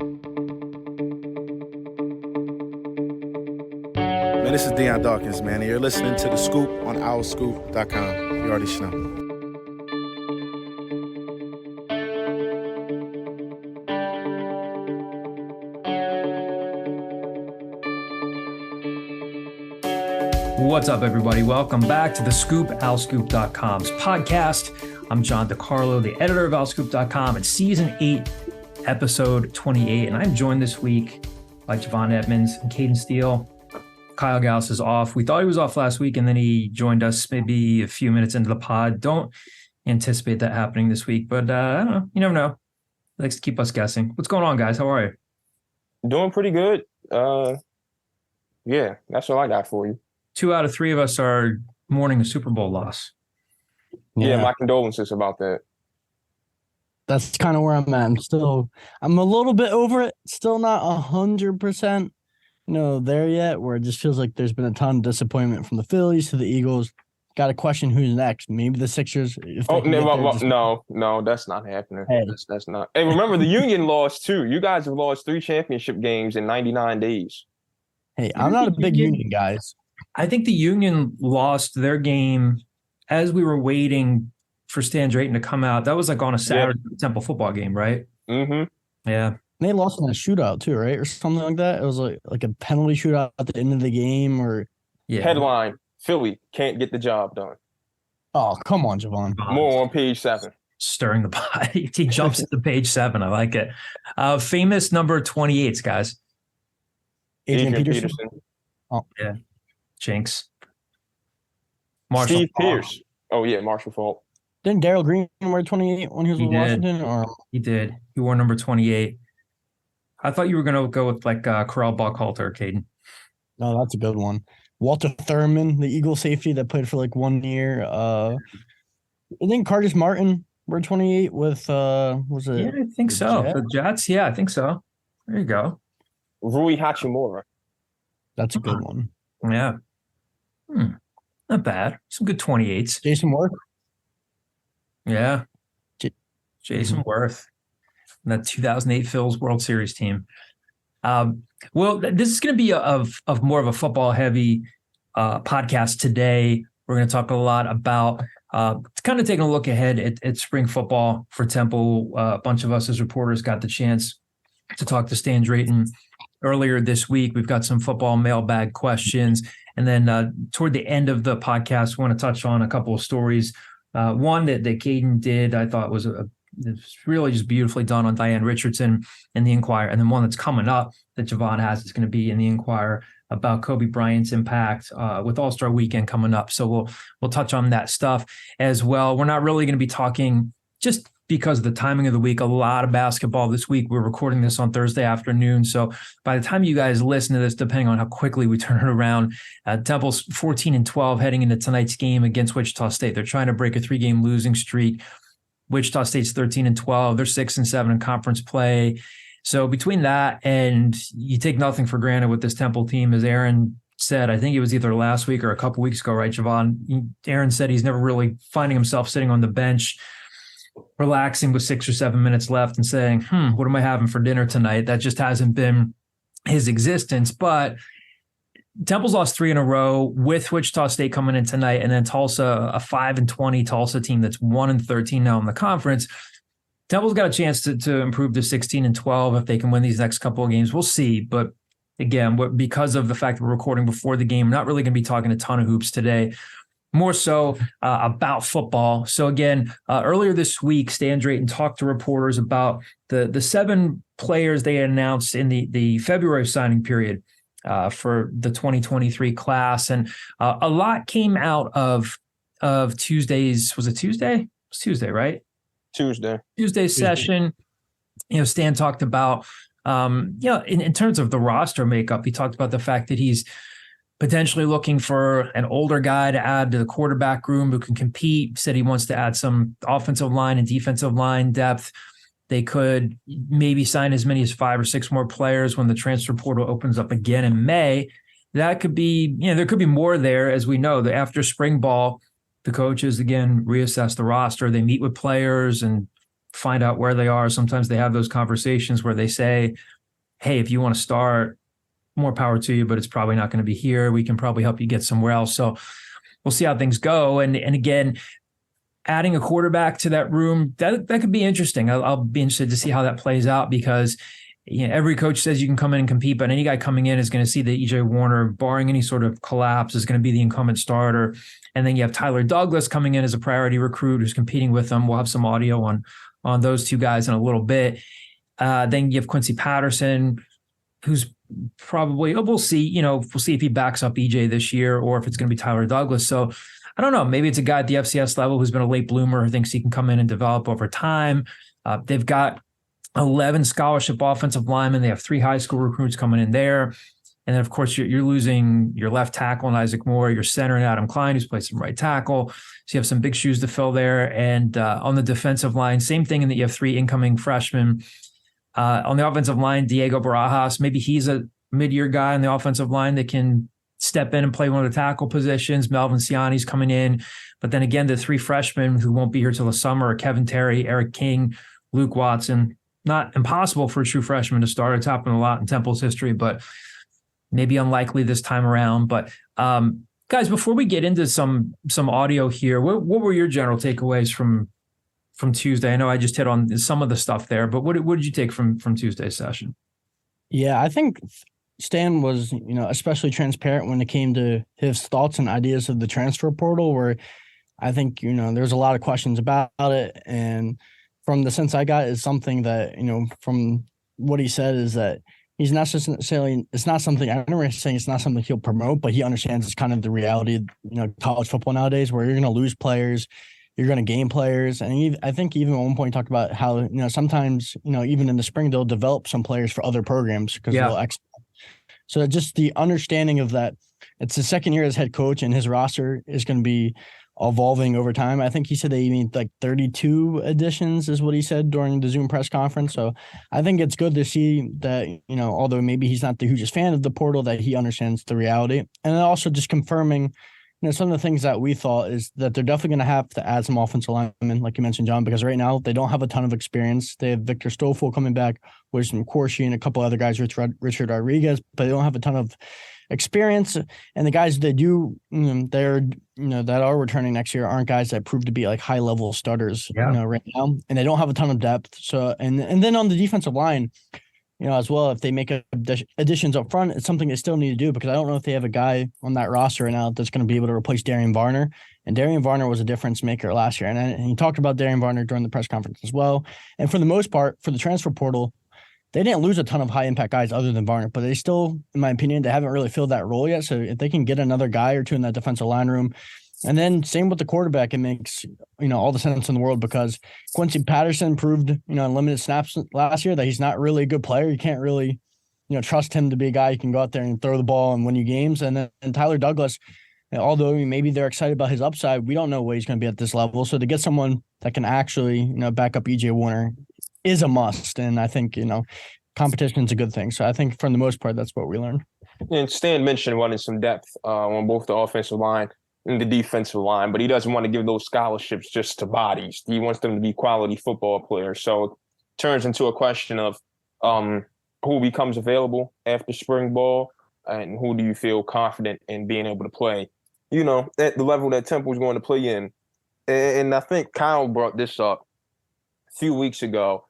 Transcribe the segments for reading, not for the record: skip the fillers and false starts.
Man, this is Deion Dawkins, man, and you're listening to The Scoop on OwlScoop.com. You already know. What's up, everybody? Welcome back to The Scoop, OwlScoop.com's podcast. I'm John DeCarlo, the editor of OwlScoop.com. It's Season 8, Episode 28, and I'm joined this week by Javon Edmonds and Caden Steele. Kyle Gauss is off. We thought he was off last week, and then he joined us maybe a few minutes into the pod. Don't anticipate that happening this week, but I don't know. You never know. He likes to keep us guessing. What's going on, guys? How are you? Doing pretty good. Yeah, that's all I got for you. 2 out of 3 of us are mourning a Super Bowl loss. Yeah, my condolences about that. That's kind of where I'm at. I'm a little bit over it. Still not 100%, there yet, where it just feels like there's been a ton of disappointment from the Phillies to the Eagles. Got to question who's next. Maybe the Sixers. No, that's not happening. Hey. That's not. Hey, remember the Union lost too. You guys have lost 3 championship games in 99 days. Hey, I'm not a big Union guy. I think the Union lost their game as we were waiting for Stan Drayton to come out. That was like on a Saturday Temple football game, right? Mm-hmm. Yeah. And they lost in a shootout too, right? Or something like that. It was like a penalty shootout at the end of the game or Headline, Philly can't get the job done. Oh, come on, Javon. More on page 7. Stirring the pot. He jumps into page 7. I like it. Famous number 28s, guys. Adrian Peterson. Oh, yeah. Jinx. Marshall Steve Falk. Pierce. Oh, yeah, Marshall Falk. Didn't Darryl Green wear 28 when he was with Washington? Or? He did. He wore number 28. I thought you were going to go with like Corral Buckhalter, Caden. No, that's a good one. Walter Thurman, the Eagle safety that played for like 1 year. I think Curtis Martin wear 28 with, was it? Yeah, I think so. Jets? The Jets? Yeah, I think so. There you go. Rui Hachimura. That's a good one. Yeah. Not bad. Some good 28s. Jason Worth. Yeah. Jason Worth. And that 2008 Phil's World Series team. Well, this is going to be of more of a football-heavy podcast today. We're going to talk a lot about kind of taking a look ahead at spring football for Temple. A bunch of us as reporters got the chance to talk to Stan Drayton earlier this week. We've got some football mailbag questions. And then toward the end of the podcast, we want to touch on a couple of stories. One that Caden did, I thought was really just beautifully done on Diane Richardson in the Inquirer. And then one that's coming up that Javon has is going to be in the Inquirer about Kobe Bryant's impact with All-Star Weekend coming up. So we'll touch on that stuff as well. We're not really going to be talking just because of the timing of the week, a lot of basketball this week. We're recording this on Thursday afternoon. So by the time you guys listen to this, depending on how quickly we turn it around, Temple's 14-12 heading into tonight's game against Wichita State. They're trying to break a 3-game losing streak. Wichita State's 13-12. They're 6-7 in conference play. So between that and you take nothing for granted with this Temple team, as Aaron said, I think it was either last week or a couple weeks ago, right, Javon? Aaron said he's never really finding himself sitting on the bench relaxing with 6 or 7 minutes left and saying, what am I having for dinner tonight? That just hasn't been his existence. But Temple's lost 3 in a row with Wichita State coming in tonight, and then Tulsa, a 5-20 Tulsa team that's 1-13 now in the conference. Temple's got a chance to improve to 16-12 if they can win these next couple of games. We'll see. But again, because of the fact that we're recording before the game, we're not really going to be talking a ton of hoops today. More so about football. So again, earlier this week, Stan Drayton talked to reporters about the 7 players they announced in the February signing period for the 2023 class. And a lot came out of Tuesday's, was it Tuesday? It was Tuesday, right? Tuesday's session. Stan talked about, in terms of the roster makeup, he talked about the fact that he's potentially looking for an older guy to add to the quarterback room who can compete. Said he wants to add some offensive line and defensive line depth. They could maybe sign as many as 5 or 6 more players when the transfer portal opens up again in May. That could be, there could be more there. As we know, that after spring ball, the coaches, again, reassess the roster. They meet with players and find out where they are. Sometimes they have those conversations where they say, hey, if you want to start, more power to you, but it's probably not going to be here. We can probably help you get somewhere else. So we'll see how things go. And again, adding a quarterback to that room, that could be interesting. I'll be interested to see how that plays out, because every coach says you can come in and compete, but any guy coming in is going to see that E.J. Warner, barring any sort of collapse, is going to be the incumbent starter. And then you have Tyler Douglas coming in as a priority recruit who's competing with them. We'll have some audio on those two guys in a little bit. Then you have Quincy Patterson, who's probably, we'll see if he backs up E.J. this year or if it's going to be Tyler Douglas. So I don't know. Maybe it's a guy at the FCS level who's been a late bloomer who thinks he can come in and develop over time. They've got 11 scholarship offensive linemen. They have 3 high school recruits coming in there. And then, of course, you're losing your left tackle in Isaac Moore, your center in Adam Klein, who's played some right tackle. So you have some big shoes to fill there. And on the defensive line, same thing in that you have 3 incoming freshmen. On the offensive line, Diego Barajas, maybe he's a mid-year guy on the offensive line that can step in and play one of the tackle positions. Melvin Siani's coming in. But then again, the 3 freshmen who won't be here till the summer are Kevin Terry, Eric King, Luke Watson. Not impossible for a true freshman to start. It's happened a lot in Temple's history, but maybe unlikely this time around. But guys, before we get into some audio here, what were your general takeaways from Tuesday? I know I just hit on some of the stuff there, but what did you take from Tuesday's session? Yeah, I think Stan was, especially transparent when it came to his thoughts and ideas of the transfer portal, where I think, there's a lot of questions about it. And from the sense I got is something that, from what he said is that he's not necessarily, it's not something, I remember saying it's not something he'll promote, but he understands it's kind of the reality of, college football nowadays, where you're going to lose players, you're going to gain players. And I think even at one point he talked about how, sometimes, even in the spring, they'll develop some players for other programs because they'll expect. So just the understanding of that, it's the second year as head coach and his roster is going to be evolving over time. I think he said they need like 32 additions is what he said during the Zoom press conference. So I think it's good to see that, although maybe he's not the hugest fan of the portal, that he understands the reality. And then also just confirming, some of the things that we thought is that they're definitely going to have to add some offensive linemen, like you mentioned, John, because right now they don't have a ton of experience. They have Victor Stoffel coming back, Wilson Corshi, and a couple other guys, Richard Rodriguez, but they don't have a ton of experience. And the guys that do, that are returning next year aren't guys that prove to be like high level starters, right now. And they don't have a ton of depth. So, and then on the defensive line, as well, if they make additions up front, it's something they still need to do, because I don't know if they have a guy on that roster right now that's going to be able to replace Darian Varner. And Darian Varner was a difference maker last year. And he talked about Darian Varner during the press conference as well. And for the most part, for the transfer portal, they didn't lose a ton of high impact guys other than Varner, but they still, in my opinion, they haven't really filled that role yet. So if they can get another guy or two in that defensive line room, and then same with the quarterback, it makes, all the sense in the world, because Quincy Patterson proved, in limited snaps last year that he's not really a good player. You can't really, trust him to be a guy who can go out there and throw the ball and win you games. And then Tyler Douglas, although maybe they're excited about his upside, we don't know what he's going to be at this level. So to get someone that can actually, back up E.J. Warner is a must. And I think, competition is a good thing. So I think for the most part, that's what we learned. And Stan mentioned wanting some depth on both the offensive line and the defensive line, but he doesn't want to give those scholarships just to bodies. He wants them to be quality football players. So it turns into a question of who becomes available after spring ball and who do you feel confident in being able to play, at the level that Temple's going to play in. And I think Kyle brought this up a few weeks ago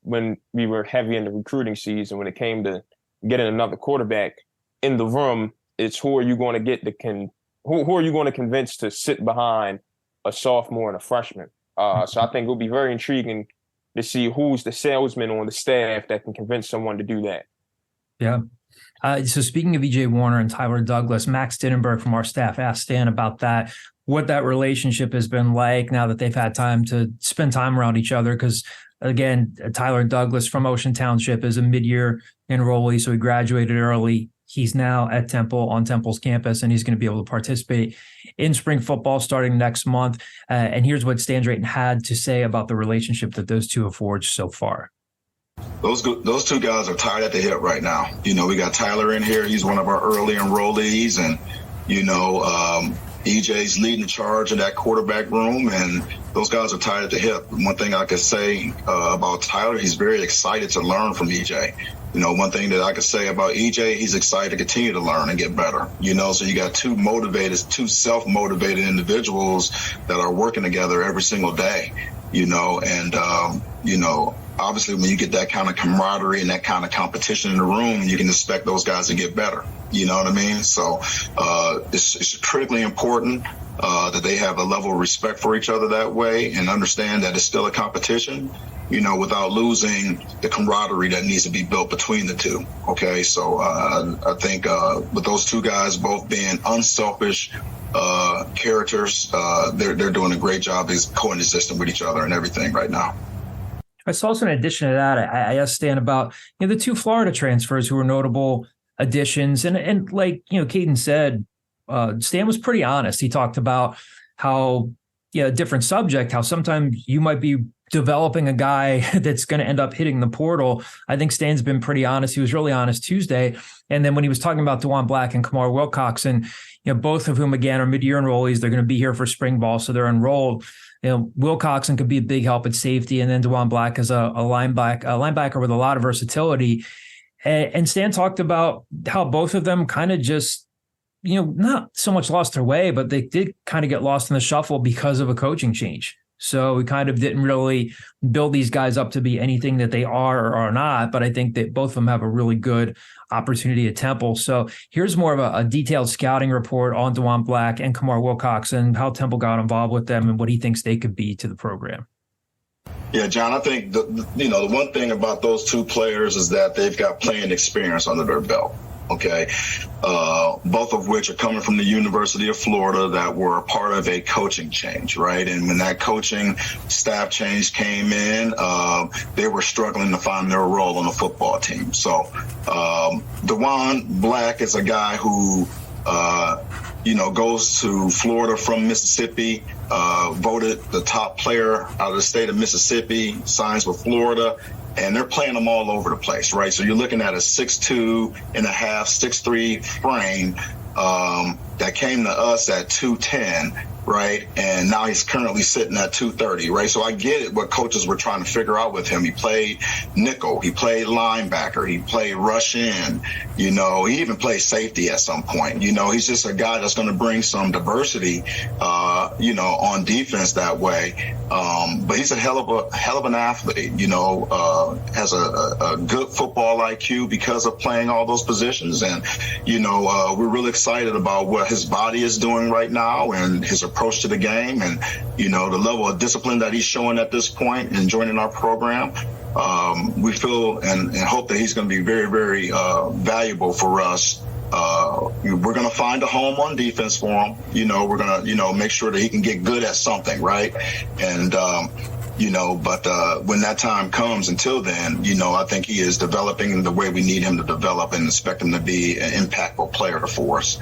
when we were heavy in the recruiting season, when it came to getting another quarterback in the room. It's who are you going to get that can who are you going to convince to sit behind a sophomore and a freshman? So I think it'll be very intriguing to see who's the salesman on the staff that can convince someone to do that. Yeah. So speaking of E.J. Warner and Tyler Douglas, Max Dittenberg from our staff asked Stan about that, what that relationship has been like now that they've had time to spend time around each other. Because, again, Tyler Douglas from Ocean Township is a mid-year enrollee, so he graduated early. He's now at Temple, on Temple's campus, and he's going to be able to participate in spring football starting next month. And here's what Stan Drayton had to say about the relationship that those two have forged so far. Those two guys are tied at the hip right now. We got Tyler in here. He's one of our early enrollees, and, EJ's leading the charge in that quarterback room, and those guys are tied at the hip. One thing I could say about Tyler, he's very excited to learn from E.J. One thing that I could say about E.J., he's excited to continue to learn and get better. So you got two self-motivated individuals that are working together every single day, obviously when you get that kind of camaraderie and that kind of competition in the room, you can expect those guys to get better. You know what I mean? So it's critically important that they have a level of respect for each other that way and understand that it's still a competition, without losing the camaraderie that needs to be built between the two. Okay, so I think with those two guys both being unselfish characters, they're doing a great job as coexisting with each other and everything right now. I saw also in addition to that, I asked Stan about the two Florida transfers who were notable additions. And like, Caden said, Stan was pretty honest. He talked about how, different subject, how sometimes you might be developing a guy that's going to end up hitting the portal. I think Stan's been pretty honest. He was really honest Tuesday. And then when he was talking about Dewan Black and Kamar Wilcoxon, both of whom, again, are mid-year enrollees. They're going to be here for spring ball, so they're enrolled. Wilcoxon could be a big help at safety, and then Dewan Black is a linebacker with a lot of versatility. And Stan talked about how both of them kind of just, not so much lost their way, but they did kind of get lost in the shuffle because of a coaching change. So we kind of didn't really build these guys up to be anything that they are or are not. But I think that both of them have a really good opportunity at Temple. So here's more of a detailed scouting report on Dewan Black and Kamar Wilcoxon, how Temple got involved with them and what he thinks they could be to the program. Yeah, John, I think the one thing about those two players is that they've got playing experience under their belt. Okay, both of which are coming from the University of Florida that were a part of a coaching change, right? And when that coaching staff change came in, they were struggling to find their role on the football team. So Dewan Black is a guy who, goes to Florida from Mississippi, voted the top player out of the state of Mississippi, signs with Florida. And they're playing them all over the place, right? So you're looking at a 6'2.5", 6'3" frame that came to us at 210, right? And now he's currently sitting at 230, right? So I get it, what coaches were trying to figure out with him. He played nickel, he played linebacker, he played rush in, he even played safety at some point. He's just a guy that's going to bring some diversity, on defense that way. But he's a hell of an athlete, has a good football IQ because of playing all those positions. And, we're really excited about what his body is doing right now and his approach to the game and, the level of discipline that he's showing at this point and joining our program. We feel and hope that he's going to be very, very valuable for us. We're going to find a home on defense for him. We're going to, make sure that he can get good at something, right? And, but when that time comes, until then, I think he is developing the way we need him to develop and expect him to be an impactful player for us.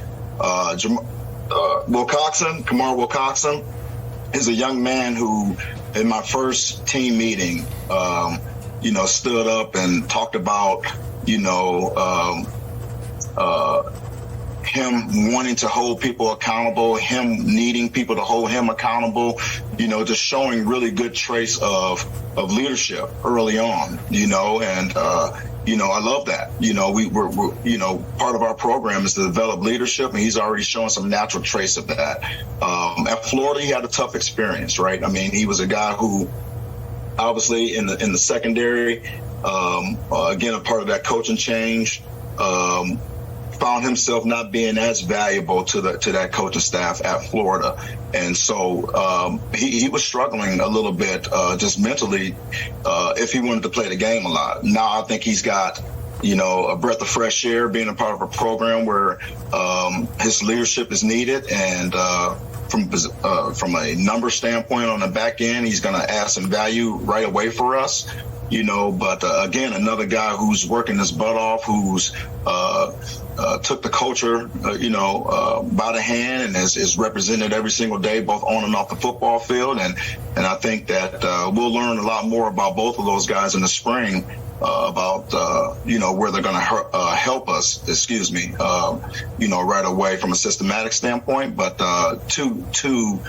Kamar Wilcoxon is a young man who, in my first team meeting, stood up and talked about, him wanting to hold people accountable, him needing people to hold him accountable, just showing really good trace of leadership early on, and I love that. We're part of our program is to develop leadership, and he's already showing some natural trace of that. At Florida, he had a tough experience, right? I mean, he was a guy who, obviously, in the secondary, again, a part of that coaching change, found himself not being as valuable to that coaching staff at Florida. And so he was struggling a little bit just mentally if he wanted to play the game a lot. Now I think he's got, a breath of fresh air being a part of a program where his leadership is needed. And from a number standpoint on the back end, he's going to add some value right away for us. But again, another guy who's working his butt off, who's took the culture, by the hand and is represented every single day, both on and off the football field. And I think that we'll learn a lot more about both of those guys in the spring about where they're going to help us. Right away from a systematic standpoint. But two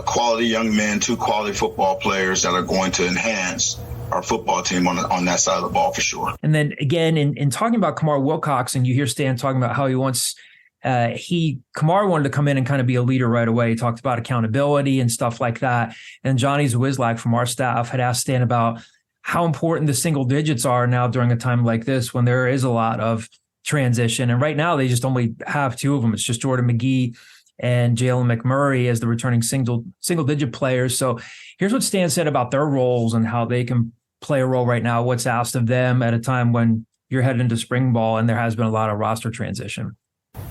quality young men, two quality football players that are going to enhance our football team on that side of the ball for sure. And then again, in talking about Kamar Wilcoxon, you hear Stan talking about how he wants. Kamar wanted to come in and kind of be a leader right away. He talked about accountability and stuff like that. And Johnny Zwizlak from our staff had asked Stan about how important the single digits are now during a time like this when there is a lot of transition. And right now they just only have two of them. It's just Jordan McGee and Jalen McMurray as the returning single digit players. So here's what Stan said about their roles and how they can play a role right now, what's asked of them at a time when you're heading into spring ball and there has been a lot of roster transition.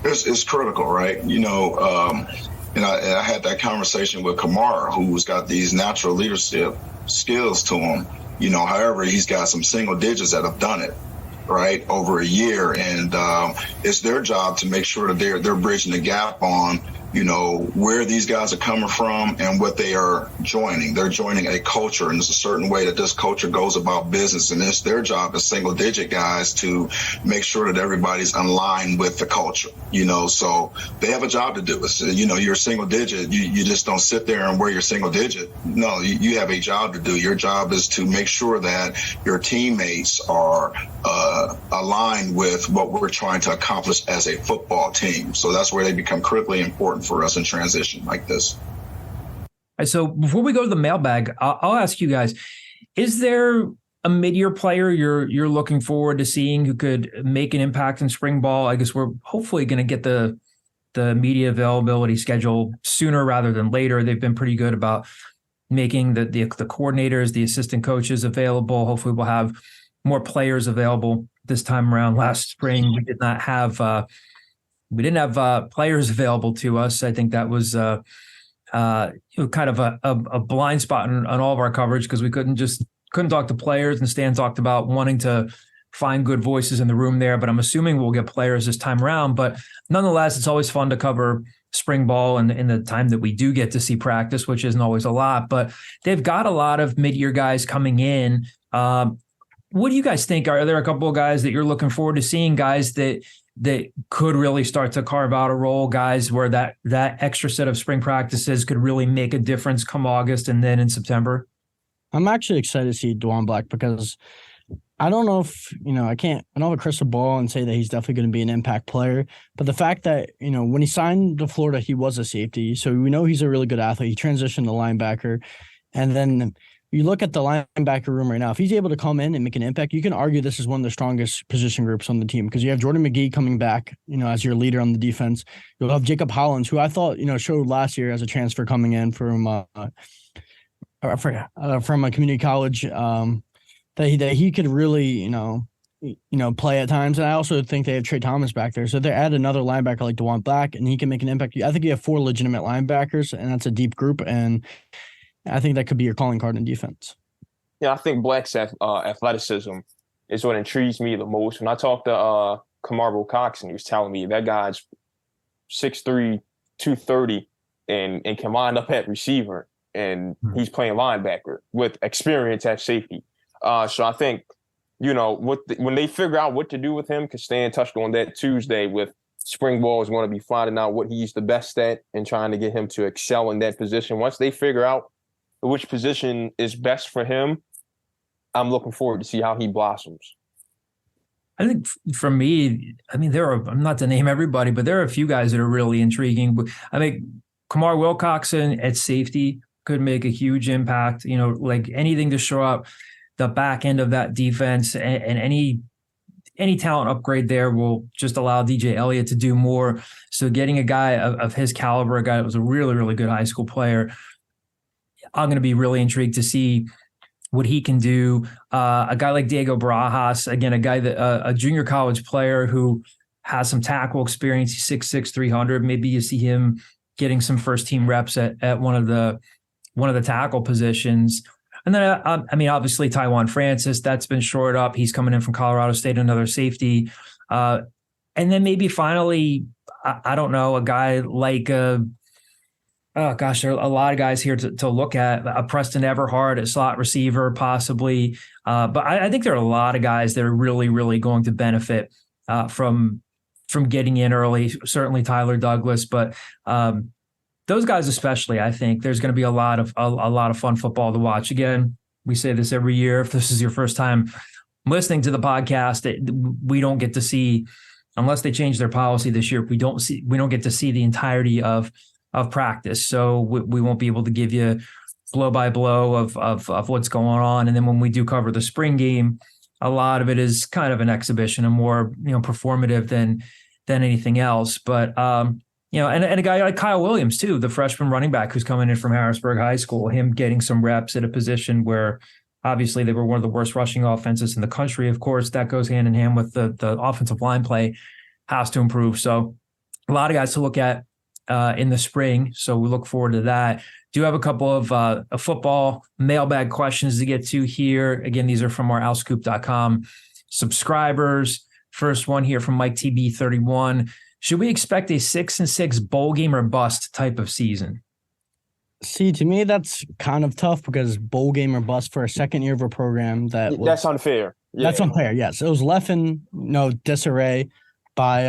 It's critical, right? And I had that conversation with Kamara, who's got these natural leadership skills to him. However, he's got some single digits that have done it, right, over a year. And it's their job to make sure that they're bridging the gap on, where these guys are coming from and what they are joining. They're joining a culture, and there's a certain way that this culture goes about business. And it's their job as single digit guys to make sure that everybody's aligned with the culture, so they have a job to do. It's, you're single digit. You just don't sit there and wear your single digit. No, you have a job to do. Your job is to make sure that your teammates are aligned with what we're trying to accomplish as a football team. So that's where they become critically important for us in transition like this. All right, so before we go to the mailbag, I'll ask you guys, is there a mid-year player you're looking forward to seeing who could make an impact in spring ball? I guess we're hopefully going to get the media availability schedule sooner rather than later. They've been pretty good about making the coordinators, the assistant coaches available. Hopefully we'll have more players available this time around. Last spring, we didn't have players available to us. I think that was kind of a blind spot on all of our coverage because we couldn't talk to players. And Stan talked about wanting to find good voices in the room there, but I'm assuming we'll get players this time around. But nonetheless, it's always fun to cover spring ball and in the time that we do get to see practice, which isn't always a lot. But they've got a lot of mid-year guys coming in. What do you guys think? Are there a couple of guys that you're looking forward to seeing, guys that could really start to carve out a role, guys where that extra set of spring practices could really make a difference come August and then in September? I'm actually excited to see Dwan Black because I don't know if, I don't have a crystal ball and say that he's definitely going to be an impact player. But the fact that, when he signed to Florida, he was a safety. So we know he's a really good athlete. He transitioned to linebacker. And then you look at the linebacker room right now, if he's able to come in and make an impact, you can argue this is one of the strongest position groups on the team because you have Jordan McGee coming back, as your leader on the defense. You'll have Jacob Hollins, who I thought, showed last year as a transfer coming in from a community college, that he could really, play at times. And I also think they have Trey Thomas back there. So they add another linebacker like Dwan Black, and he can make an impact. I think you have 4 legitimate linebackers, and that's a deep group. And I think that could be your calling card in defense. Yeah, I think Black's athleticism is what intrigues me the most. When I talked to Kamar Wilcoxon, he was telling me that guy's 6'3", 230, and can line up at receiver, and he's playing linebacker with experience at safety. So I think, when they figure out what to do with him, because Stan touched on that Tuesday with spring ball is going to be finding out what he's the best at and trying to get him to excel in that position. Once they figure out which position is best for him, I'm looking forward to see how he blossoms. I think for me, I'm not to name everybody, but there are a few guys that are really intriguing. I mean, Kamar Wilcoxon at safety could make a huge impact, like anything to show up the back end of that defense, and any talent upgrade there will just allow DJ Elliott to do more. So getting a guy of his caliber, a guy that was a really, really good high school player, I'm going to be really intrigued to see what he can do. A guy like Diego Barajas, again, a guy that a junior college player who has some tackle experience. He's 6'6", 300. Maybe you see him getting some first team reps at one of the tackle positions. And then, obviously Taiwan Francis, that's been shored up. He's coming in from Colorado State, another safety. And then maybe finally, I don't know, a guy like Oh gosh, there are a lot of guys here to look at. Preston Everhart at slot receiver, possibly. But I think there are a lot of guys that are really, really going to benefit from getting in early. Certainly Tyler Douglas, but those guys especially. I think there's going to be a lot of fun football to watch. Again, we say this every year. If this is your first time listening to the podcast, we don't get to see, unless they change their policy this year. We don't get to see the entirety of practice. So we won't be able to give you blow by blow of what's going on. And then when we do cover the spring game, a lot of it is kind of an exhibition and more, performative than anything else. But, and a guy like Kyle Williams too, the freshman running back who's coming in from Harrisburg High School, him getting some reps at a position where obviously they were one of the worst rushing offenses in the country. Of course, that goes hand in hand with the offensive line play has to improve. So a lot of guys to look at in the spring. So we look forward to that. Do have a couple of football mailbag questions to get to here. Again, these are from our owlscoop.com subscribers. First one here from Mike TB31. Should we expect a 6-6 bowl game or bust type of season? See, to me, that's kind of tough because bowl game or bust for a second year of a program that's unfair. Yeah. That's unfair. Yes, it was left in disarray by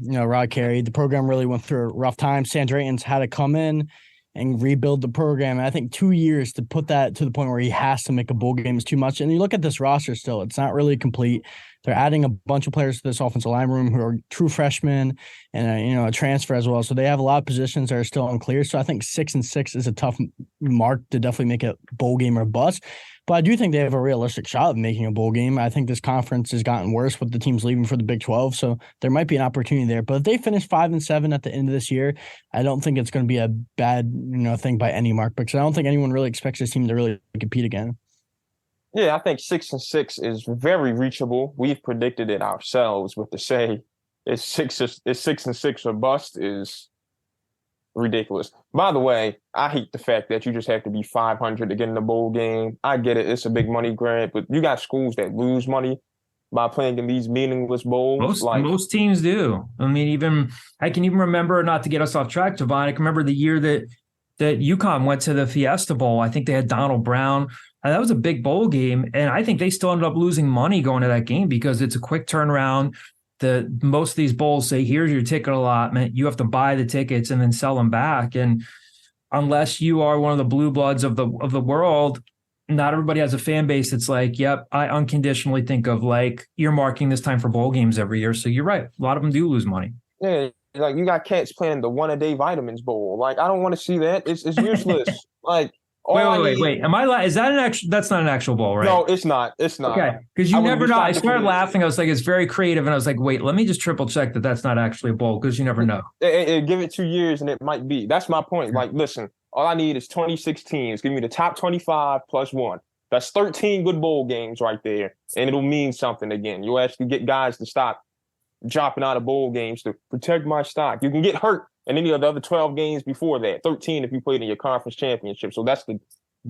Rod Carey. The program really went through a rough time. Stan Drayton's had to come in and rebuild the program. And I think 2 years to put that to the point where he has to make a bowl game is too much. And you look at this roster still, it's not really complete. They're adding a bunch of players to this offensive line room who are true freshmen and a transfer as well. So they have a lot of positions that are still unclear. So I think 6-6 is a tough mark to definitely make a bowl game or bust. But I do think they have a realistic shot of making a bowl game. I think this conference has gotten worse with the teams leaving for the Big 12, so there might be an opportunity there. But if they finish 5-7 at the end of this year, I don't think it's going to be a bad thing by any mark, because I don't think anyone really expects this team to really compete again. Yeah, I think 6-6 is very reachable. We've predicted it ourselves, but to say it's 6-6 or bust is ridiculous. By the way, I hate the fact that you just have to be 500 to get in the bowl game. I get it. It's a big money grab, but you got schools that lose money by playing in these meaningless bowls. Most teams do. I mean, I can even remember, not to get us off track, Javon, I can remember the year that UConn went to the Fiesta Bowl. I think they had Donald Brown. And that was a big bowl game. And I think they still ended up losing money going to that game because it's a quick turnaround. Most of these bowls say, here's your ticket allotment. You have to buy the tickets and then sell them back. And unless you are one of the blue bloods of the world, not everybody has a fan base that's like, yep, I unconditionally think of earmarking this time for bowl games every year. So you're right. A lot of them do lose money. Yeah, you got cats playing the one-a-day vitamins bowl. I don't want to see that. It's useless. Wait. Am I? Is that an actual? That's not an actual bowl, right? No, it's not. It's not. Okay, because you never know. I started laughing. I was like, it's very creative, and I was like, wait, let me just triple check that that's not actually a bowl, because you never know. Give it 2 years, and it might be. That's my point. Listen, all I need is 26 teams. Give me the top 25 plus one. That's 13 good bowl games right there, and it'll mean something again. You'll actually get guys to stop dropping out of bowl games to protect my stock. You can get hurt in any of the other 12 games before that, 13 if you played in your conference championship. So that's the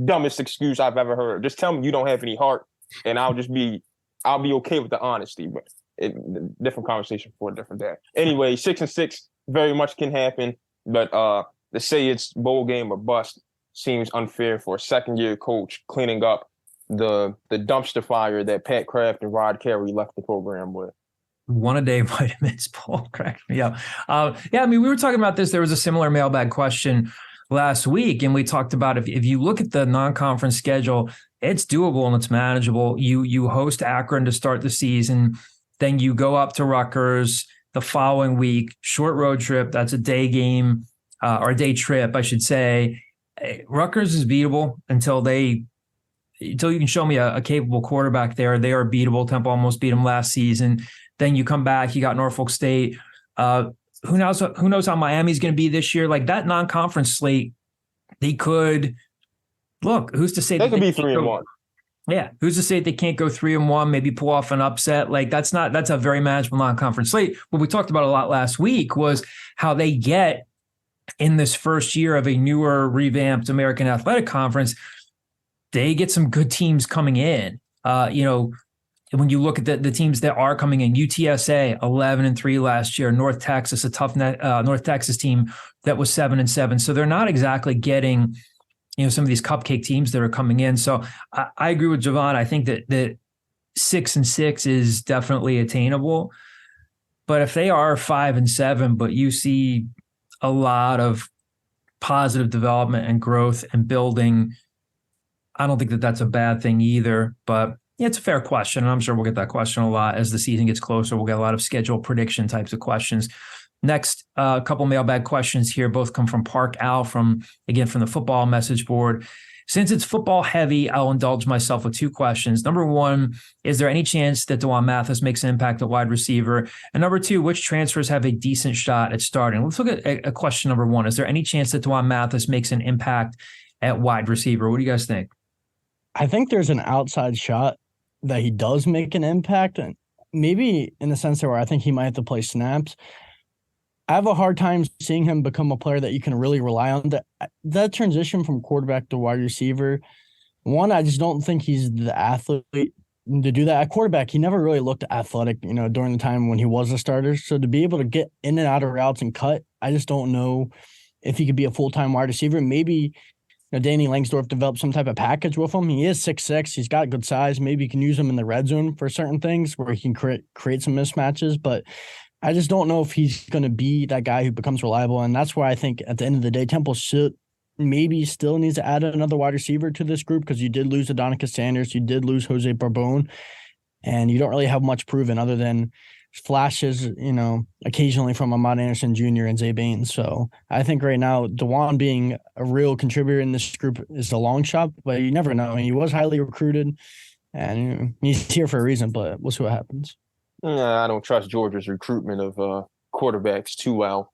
dumbest excuse I've ever heard. Just tell me you don't have any heart, and I'll be okay with the honesty. But different conversation for a different day. Anyway, 6-6 very much can happen, but to say it's bowl game or bust seems unfair for a second-year coach cleaning up the dumpster fire that Pat Kraft and Rod Carey left the program with. One-a-day vitamins, Paul, cracked me up. We were talking about this. There was a similar mailbag question last week, and we talked about if you look at the non-conference schedule, it's doable and it's manageable. You host Akron to start the season, then you go up to Rutgers the following week, short road trip. That's a day game or a day trip, I should say. Rutgers is beatable until you can show me a capable quarterback there. They are beatable. Temple almost beat them last season. Then you come back, you got Norfolk State. Who knows how Miami's going to be this year? That non-conference slate, they could look. Who's to say they could be 3-1? Yeah, who's to say they can't go 3-1? Maybe pull off an upset. That's a very manageable non-conference slate. What we talked about a lot last week was how they get in this first year of a newer, revamped American Athletic Conference. They get some good teams coming in. when you look at the teams that are coming in, UTSA 11-3 last year, North Texas, a tough North Texas team that was 7-7. So they're not exactly getting, some of these cupcake teams that are coming in. So I agree with Javon. I think that 6-6 is definitely attainable. But if they are 5-7, but you see a lot of positive development and growth and building, I don't think that that's a bad thing either. But yeah, it's a fair question, and I'm sure we'll get that question a lot as the season gets closer. We'll get a lot of schedule prediction types of questions. Next, a couple mailbag questions here. Both come from Park Al from the football message board. Since it's football heavy, I'll indulge myself with two questions. Number one, is there any chance that D'Wan Mathis makes an impact at wide receiver? And number two, which transfers have a decent shot at starting? Let's look at question number one. Is there any chance that D'Wan Mathis makes an impact at wide receiver? What do you guys think? I think there's an outside shot that he does make an impact, and maybe in the sense where I think he might have to play snaps. I have a hard time seeing him become a player that you can really rely on. That transition from quarterback to wide receiver, one, I just don't think he's the athlete to do that. At quarterback, he never really looked athletic, during the time when he was a starter. So to be able to get in and out of routes and cut, I just don't know if he could be a full-time wide receiver. Maybe Danny Langsdorff developed some type of package with him. He is 6'6". He's got good size. Maybe you can use him in the red zone for certain things where he can create some mismatches. But I just don't know if he's going to be that guy who becomes reliable. And that's why I think at the end of the day, Temple should maybe still needs to add another wide receiver to this group, because you did lose Adonicus Sanders. You did lose Jose Barbone. And you don't really have much proven other than flashes, occasionally from Ahmad Anderson Jr. and Zay Baines. So I think right now, D'Wan being a real contributor in this group is a long shot, but you never know. He was highly recruited, and he's here for a reason, but we'll see what happens. I don't trust Georgia's recruitment of quarterbacks too well.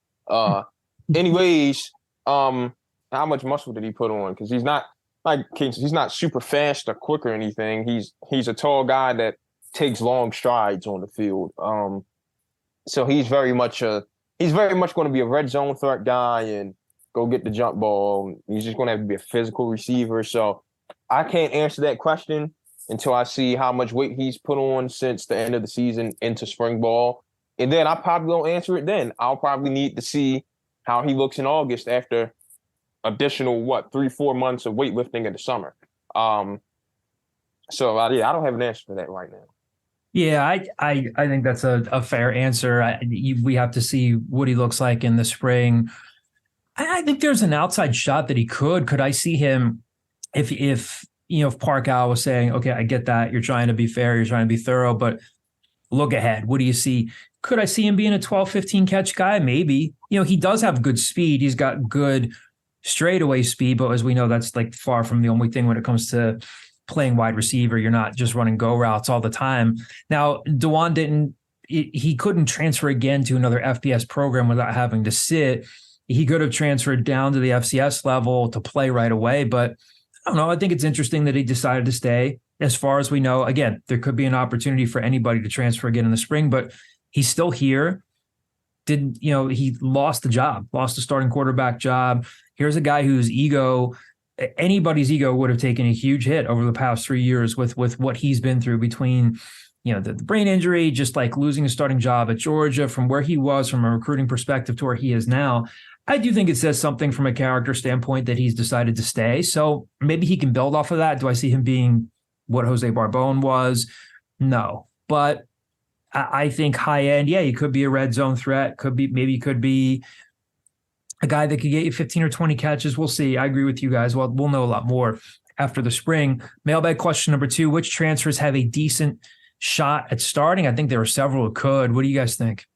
Anyways, how much muscle did he put on? Because he's not super fast or quick or anything. He's a tall guy that takes long strides on the field. So he's very much going to be a red zone threat guy and go get the jump ball. He's just going to have to be a physical receiver. So I can't answer that question until I see how much weight he's put on since the end of the season into spring ball. And then I probably won't answer it then. I'll probably need to see how he looks in August after additional, 3-4 months of weightlifting in the summer. So I don't have an answer for that right now. Yeah, I think that's a fair answer. We have to see what he looks like in the spring. I think there's an outside shot that he could. Could I see him if Park Al was saying, okay, I get that. You're trying to be fair. You're trying to be thorough, but look ahead. What do you see? Could I see him being a 12, 15 catch guy? Maybe. He does have good speed. He's got good straightaway speed, but as we know, that's like far from the only thing when it comes to playing wide receiver. You're not just running go routes all the time. Now, D'Wan he couldn't transfer again to another FBS program without having to sit. He could have transferred down to the FCS level to play right away, but I don't know. I think it's interesting that he decided to stay. As far as we know, again, there could be an opportunity for anybody to transfer again in the spring, but he's still here. He lost the starting quarterback job. Here's a guy whose anybody's ego would have taken a huge hit over the past 3 years with what he's been through between, the brain injury, just like losing a starting job at Georgia, from where he was from a recruiting perspective to where he is now. I do think it says something from a character standpoint that he's decided to stay. So maybe he can build off of that. Do I see him being what Jose Barbone was? No, but I think high end, he could be a red zone threat. Could be a guy that could get you 15 or 20 catches. We'll see. I agree with you guys. Well, we'll know a lot more after the spring. Mailbag question number 2, which transfers have a decent shot at starting? I think there are several who could. What do you guys think?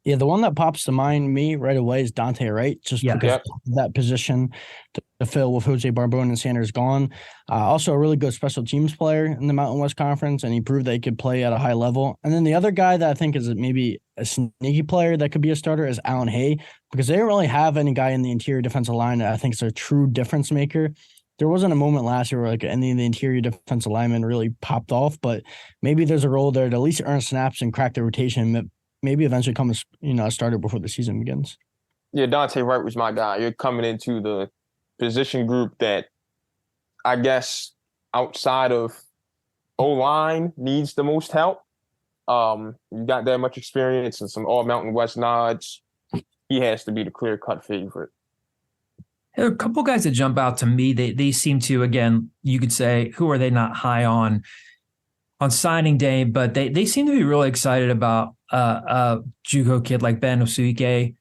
Yeah, the one that pops to mind me right away is Dante Wright, just because that position to fill with Jose Barbone and Sanders gone. Also a really good special teams player in the Mountain West Conference, and he proved that he could play at a high level. And then the other guy that I think is maybe a sneaky player that could be a starter is Alan Hay, because they don't really have any guy in the interior defensive line that I think is a true difference maker. There wasn't a moment last year where any of the interior defensive linemen really popped off, but maybe there's a role there to at least earn snaps and crack the rotation. Maybe eventually come a starter before the season begins. Yeah, Dante Wright was my guy. You're coming into the position group that I guess outside of O-line needs the most help. You got that much experience and some all Mountain West nods. He has to be the clear-cut favorite. There are a couple guys that jump out to me. They seem to, again, you could say, who are they not high on signing day, but they seem to be really excited about a JUCO kid like Ben Osuike.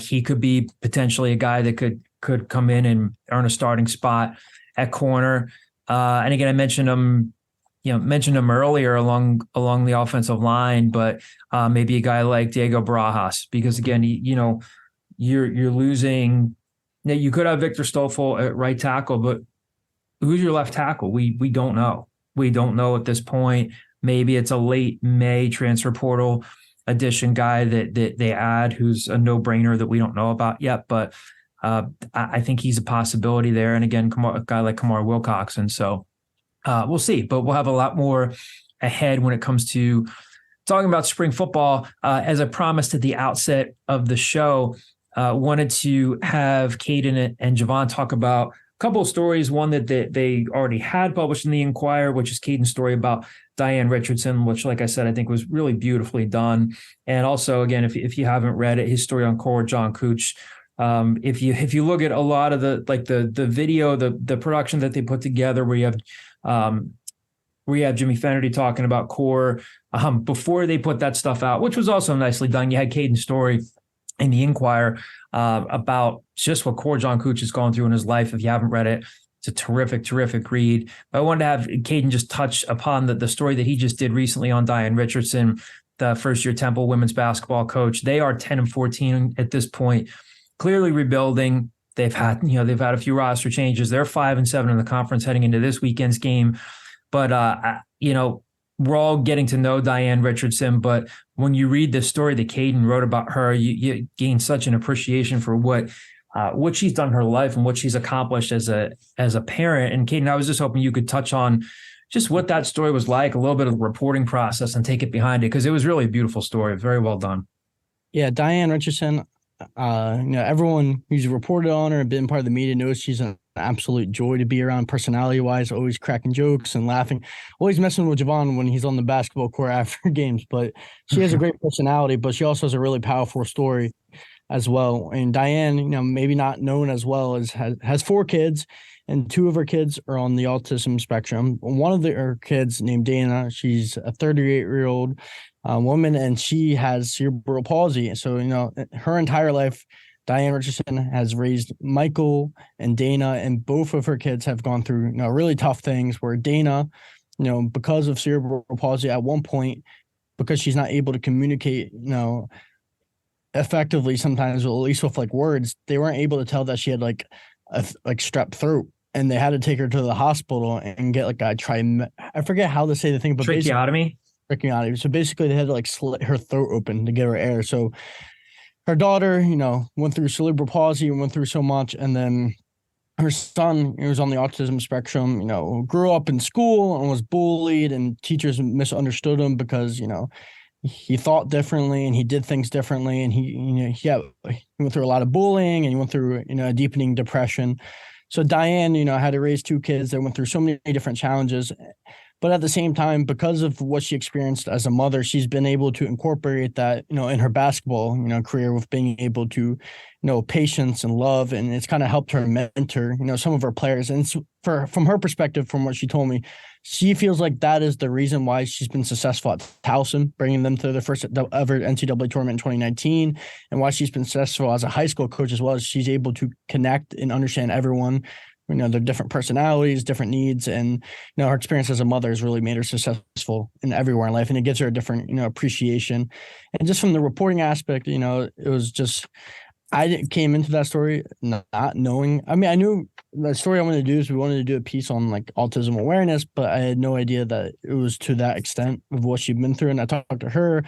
He could be potentially a guy that could come in and earn a starting spot at corner. And again, I mentioned him earlier along the offensive line, but maybe a guy like Diego Barajas, because again, you're losing. Now, you could have Victor Stoffel at right tackle, but who's your left tackle? We don't know. We don't know at this point. Maybe it's a late May transfer portal addition guy that they add, who's a no-brainer that we don't know about yet. But I think he's a possibility there. And again, a guy like Kamar Wilcoxon. So we'll see. But we'll have a lot more ahead when it comes to talking about spring football. As I promised at the outset of the show, wanted to have Caden and Javon talk about a couple of stories. One that they already had published in the Inquirer, which is Caden's story about Diane Richardson, which, like I said, I think was really beautifully done. And also, again, if you haven't read it, his story on Cora John Cooch. If you look at a lot of the video, the production that they put together, where you have Jimmy Fennerty talking about Core before they put that stuff out, which was also nicely done. You had Caden's story in the Inquirer about just what Core John Cooch has gone through in his life. If you haven't read it, it's a terrific read. But I wanted to have Caden just touch upon the story that he just did recently on Diane Richardson, the first-year Temple women's basketball coach. They are 10-14 at this point, clearly rebuilding. They've had a few roster changes. They're 5-7 in the conference heading into this weekend's game. But we're all getting to know Diane Richardson, but when you read the story that Caden wrote about her, you gain such an appreciation for what she's done in her life and what she's accomplished as a parent. And Caden, I was just hoping you could touch on just what that story was like, a little bit of the reporting process, and take it behind it, because it was really a beautiful story. Very well done. Yeah, Diane Richardson, everyone who's reported on her and been part of the media knows she's an absolute joy to be around, personality-wise, always cracking jokes and laughing, always messing with Javon when he's on the basketball court after games. But she has a great personality, but she also has a really powerful story as well. And Diane, maybe not known as well, as has 4 kids, and 2 of her kids are on the autism spectrum. One of her kids, named Dana, she's a 38-year-old woman, and she has cerebral palsy. So, her entire life, Diane Richardson has raised Michael and Dana, and both of her kids have gone through really tough things, where Dana, because of cerebral palsy at one point, because she's not able to communicate, effectively sometimes, or at least with words, they weren't able to tell that she had strep throat, and they had to take her to the hospital and get I forget how to say the thing, but tracheotomy. So basically they had to slit her throat open to give her air. So her daughter, went through cerebral palsy and went through so much. And then her son, who was on the autism spectrum, grew up in school and was bullied, and teachers misunderstood him because, he thought differently and he did things differently. And he went through a lot of bullying, and he went through, a deepening depression. So Diane, had to raise 2 kids that went through so many different challenges. But at the same time, because of what she experienced as a mother, she's been able to incorporate that, in her basketball, career, with being able to, patience and love. And it's kind of helped her mentor, some of her players. And from her perspective, from what she told me, she feels like that is the reason why she's been successful at Towson, bringing them to their first ever NCAA tournament in 2019, and why she's been successful as a high school coach as well. As she's able to connect and understand everyone, their different personalities, different needs, and her experience as a mother has really made her successful in everywhere in life, and it gives her a different appreciation. And just from the reporting aspect, it was just, I came into that story not knowing. I mean, I knew the story I wanted to do is we wanted to do a piece on autism awareness, but I had no idea that it was to that extent of what she'd been through. And I talked to her,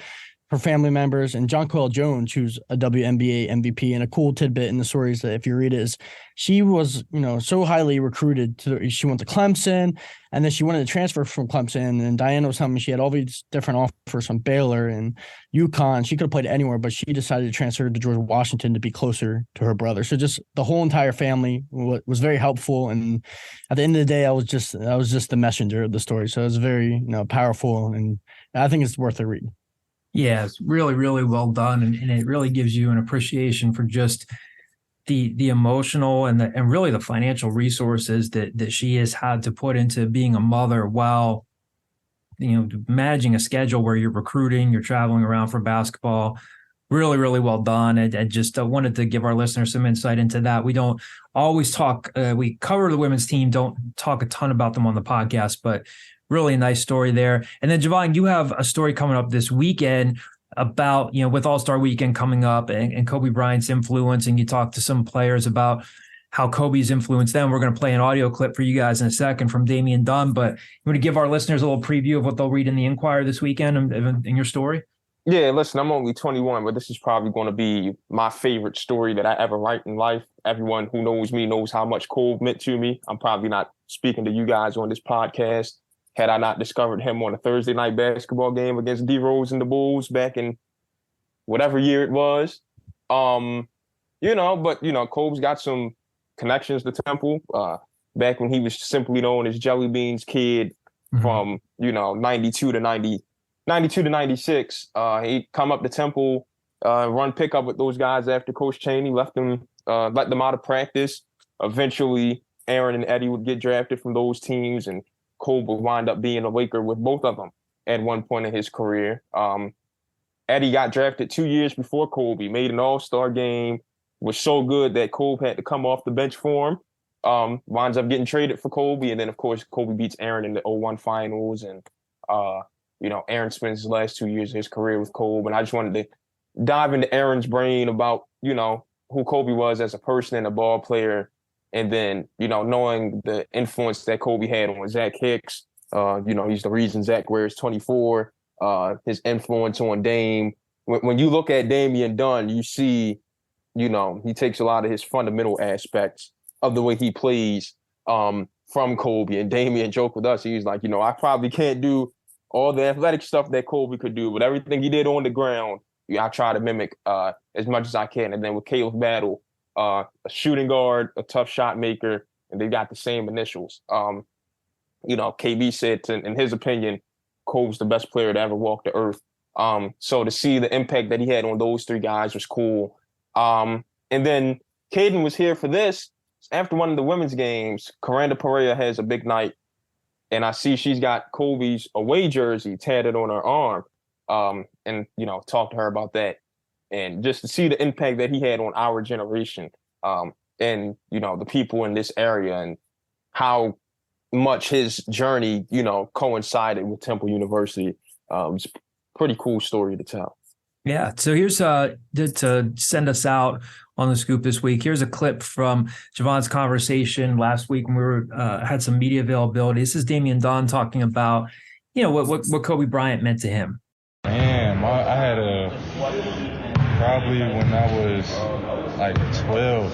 her family members, and Jonquel Jones, who's a WNBA MVP. And a cool tidbit in the story is that if you read it, is she was, so highly recruited she went to Clemson, and then she wanted to transfer from Clemson. And Diana was telling me she had all these different offers from Baylor and UConn. She could have played anywhere, but she decided to transfer to George Washington to be closer to her brother. So just the whole entire family was very helpful. And at the end of the day, I was just the messenger of the story. So it was very, powerful, and I think it's worth a read. Yeah, it's really, really well done. And it really gives you an appreciation for just the emotional and really the financial resources that she has had to put into being a mother while, managing a schedule where you're recruiting, you're traveling around for basketball. Really, really well done. And just wanted to give our listeners some insight into that. We don't always talk, we cover the women's team, don't talk a ton about them on the podcast, but really nice story there. And then, Javon, you have a story coming up this weekend about, with All-Star Weekend coming up and Kobe Bryant's influence, and you talk to some players about how Kobe's influenced them. We're going to play an audio clip for you guys in a second from Damian Dunn, but you want to give our listeners a little preview of what they'll read in the Inquirer this weekend in your story? Yeah, listen, I'm only 21, but this is probably going to be my favorite story that I ever write in life. Everyone who knows me knows how much Kobe meant to me. I'm probably not speaking to you guys on this podcast had I not discovered him on a Thursday night basketball game against D-Rose and the Bulls back in whatever year it was. Kobe's got some connections to Temple. Back when he was simply known as Jelly Beans Kid from, 92 to 96. He come up to Temple, run pickup with those guys after Coach Chaney let them out of practice. Eventually, Aaron and Eddie would get drafted from those teams, and Kobe would wind up being a Laker with both of them at one point in his career. Eddie got drafted 2 years before Kobe, made an all-star game, was so good that Kobe had to come off the bench for him. Winds up getting traded for Kobe. And then, of course, Kobe beats Aaron in the 2001 finals. And, Aaron spends his last 2 years of his career with Kobe. And I just wanted to dive into Aaron's brain about, who Kobe was as a person and a ball player. And then, knowing the influence that Kobe had on Zach Hicks, he's the reason Zach wears 24, his influence on Dame. When you look at Damian Dunn, you see, he takes a lot of his fundamental aspects of the way he plays from Kobe. And Damian joked with us. He was like, I probably can't do all the athletic stuff that Kobe could do, but everything he did on the ground, I try to mimic as much as I can. And then with Caleb Battle, a shooting guard, a tough shot maker, and they got the same initials. KB said, in his opinion, Kobe's the best player to ever walk the earth. So to see the impact that he had on those three guys was cool. And then Caden was here for this. After one of the women's games, Coranda Pereira has a big night, and I see she's got Kobe's away jersey tatted on her arm. And talk to her about that. And just to see the impact that he had on our generation, and the people in this area, and how much his journey, coincided with Temple University. It's a pretty cool story to tell. Yeah. So here's to send us out on the scoop this week. Here's a clip from Javon's conversation last week when we had some media availability. This is Damian Dunn talking about, what Kobe Bryant meant to him. Man, I had probably when I was like 12,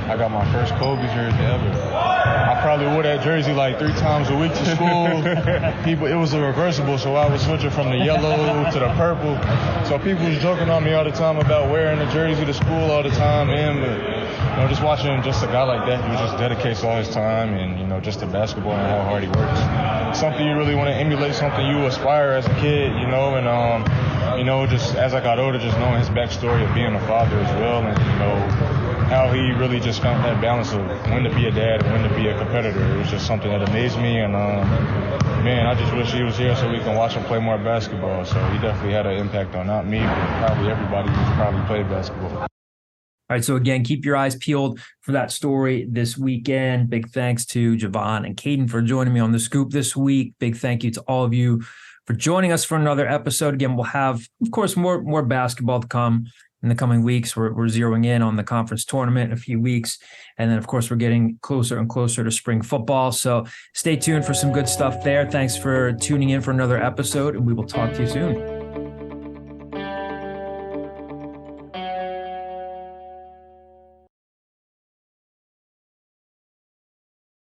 I got my first Kobe jersey ever. I probably wore that jersey like 3 times a week to school. It was a reversible, so I was switching from the yellow to the purple. So people was joking on me all the time about wearing the jersey to school all the time, man. But just watching just a guy like that who just dedicates all his time and just to basketball and how hard he works. Something you really want to emulate, something you aspire as a kid, and just as I got older, just knowing his backstory of being a father as well, and how he really just found that balance of when to be a dad and when to be a competitor. It was just something that amazed me, and I just wish he was here so we can watch him play more basketball. So he definitely had an impact on not me, but probably everybody who's probably played basketball. All right, so again, keep your eyes peeled for that story this weekend. Big thanks to Javon and Caden for joining me on The Scoop this week. Big thank you to all of you for joining us for another episode. Again, we'll have, of course, more basketball to come in the coming weeks. We're zeroing in on the conference tournament in a few weeks. And then, of course, we're getting closer and closer to spring football. So stay tuned for some good stuff there. Thanks for tuning in for another episode, and we will talk to you soon.